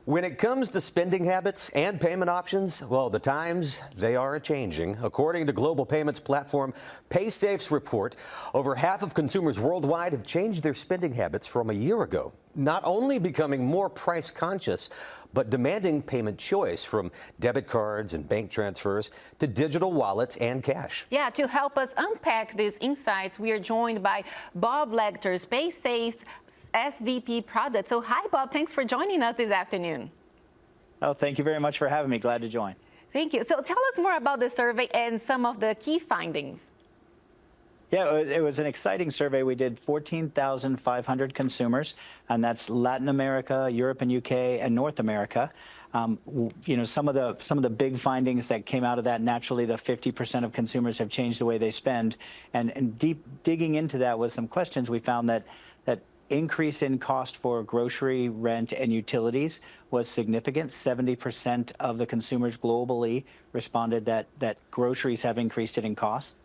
When it comes to spending habits and payment options, well, the times, they are changing. According to global payments platform Paysafe's report, over half of consumers worldwide have changed their spending habits from a year ago, not only becoming more price conscious, but demanding payment choice from debit cards and bank transfers to digital wallets and cash. Yeah, to help us unpack these insights, we are joined by Bob Legters, Paysafe's SVP product. So hi, Bob. Thanks for joining us this afternoon. Oh, thank you very much for having me. Glad to join. Thank you. So tell us more about the survey and some of the key findings. Yeah, it was an exciting survey. We did 14,500 consumers, and that's Latin America, Europe and UK, and North America. You know, some of the big findings that came out of that, naturally, the 50% of consumers have changed the way they spend. And deep digging into that with some questions, we found that increase in cost for grocery, rent, and utilities was significant. 70% of the consumers globally responded that groceries have increased in cost.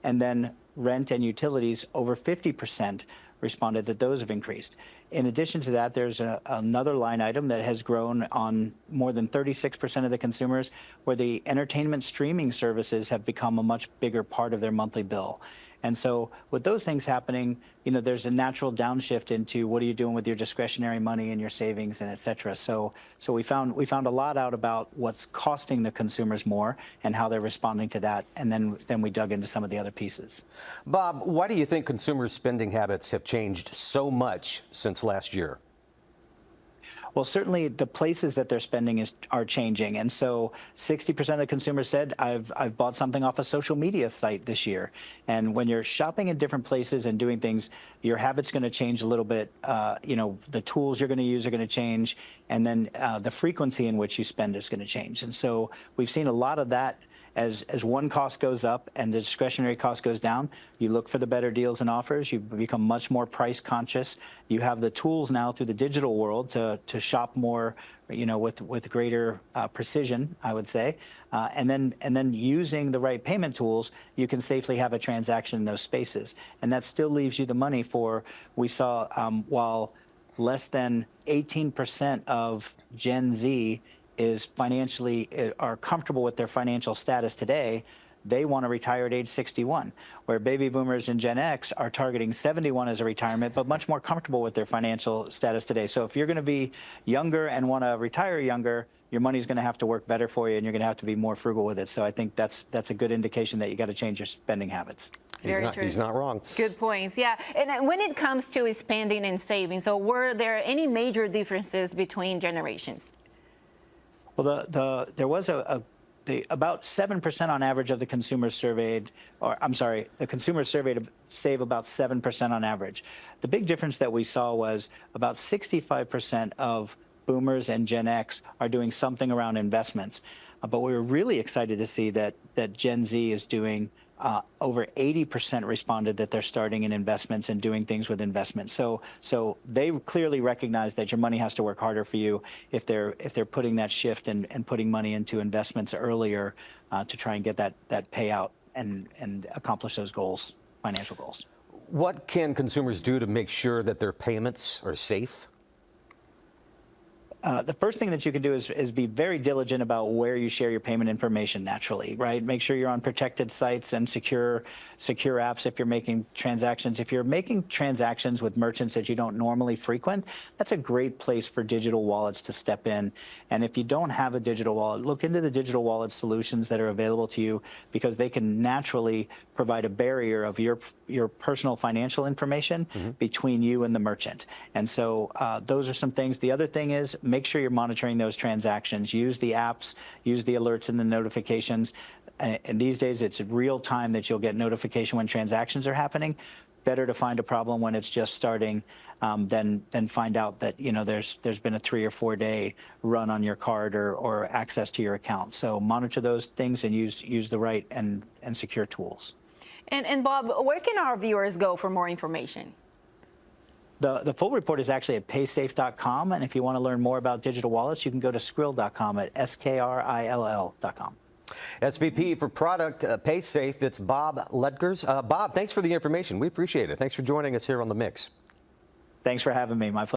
And then rent and utilities, over 50% responded that those have increased. In addition to that, there's another line item that has grown on more than 36% of the consumers, where the entertainment streaming services have become a much bigger part of their monthly bill. And so with those things happening, you know, there's a natural downshift into what are you doing with your discretionary money and your savings and et cetera. So we found a lot out about what's costing the consumers more and how they're responding to that. And then we dug into some of the other pieces. Bob, why do you think consumers' spending habits have changed so much since last year? Well, certainly the places that they're spending are changing. And so 60% of the consumers said, I've bought something off a social media site this year. And when you're shopping in different places and doing things, your habit's going to change a little bit. You know, the tools you're going to use are going to change. And then the frequency in which you spend is going to change. And so we've seen a lot of that. As one cost goes up and the discretionary cost goes down, you look for the better deals and offers. You become much more price conscious. You have the tools now through the digital world to shop more, you know, with greater precision, I would say. And then using the right payment tools, you can safely have a transaction in those spaces. And that still leaves you the money for, we saw, while less than 18% of Gen Z is are comfortable with their financial status today, they want to retire at age 61, where baby boomers and Gen X are targeting 71 as a retirement, but much more comfortable with their financial status today. So if you're going to be younger and want to retire younger, your money's going to have to work better for you, and you're going to have to be more frugal with it. So I think that's a good indication that you got to change your spending habits. He's not wrong. Good points. Yeah. And when it comes to spending and saving, so were there any major differences between generations? Well, there was about 7% on average of the consumers surveyed, or I'm sorry, the consumers surveyed save about 7% on average. The big difference that we saw was about 65% of boomers and Gen X are doing something around investments. But we were really excited to see that Gen Z is doing over 80% responded that they're starting in investments and doing things with investments. So they clearly recognize that your money has to work harder for you if they're putting that shift and putting money into investments earlier to try and get that payout and accomplish those goals, financial goals. What can consumers do to make sure that their payments are safe? The first thing that you can do is be very diligent about where you share your payment information naturally, right? Make sure you're on protected sites and secure apps if you're making transactions. If you're making transactions with merchants that you don't normally frequent, that's a great place for digital wallets to step in. And if you don't have a digital wallet, look into the digital wallet solutions that are available to you, because they can naturally provide a barrier of your personal financial information between you and the merchant. And so those are some things. The other thing is, make sure you're monitoring those transactions. Use the apps, use the alerts and the notifications. And these days, it's real time that you'll get notification when transactions are happening. Better to find a problem when it's just starting than find out that, you know, there's been a 3 or 4 day run on your card or access to your account. So monitor those things and use the right and secure tools. And Bob, where can our viewers go for more information? The full report is actually at paysafe.com, and if you want to learn more about digital wallets, you can go to skrill.com at skrill.com. SVP for product Paysafe, it's Bob Legters. Bob, thanks for the information. We appreciate it. Thanks for joining us here on The Mix. Thanks for having me. My pleasure.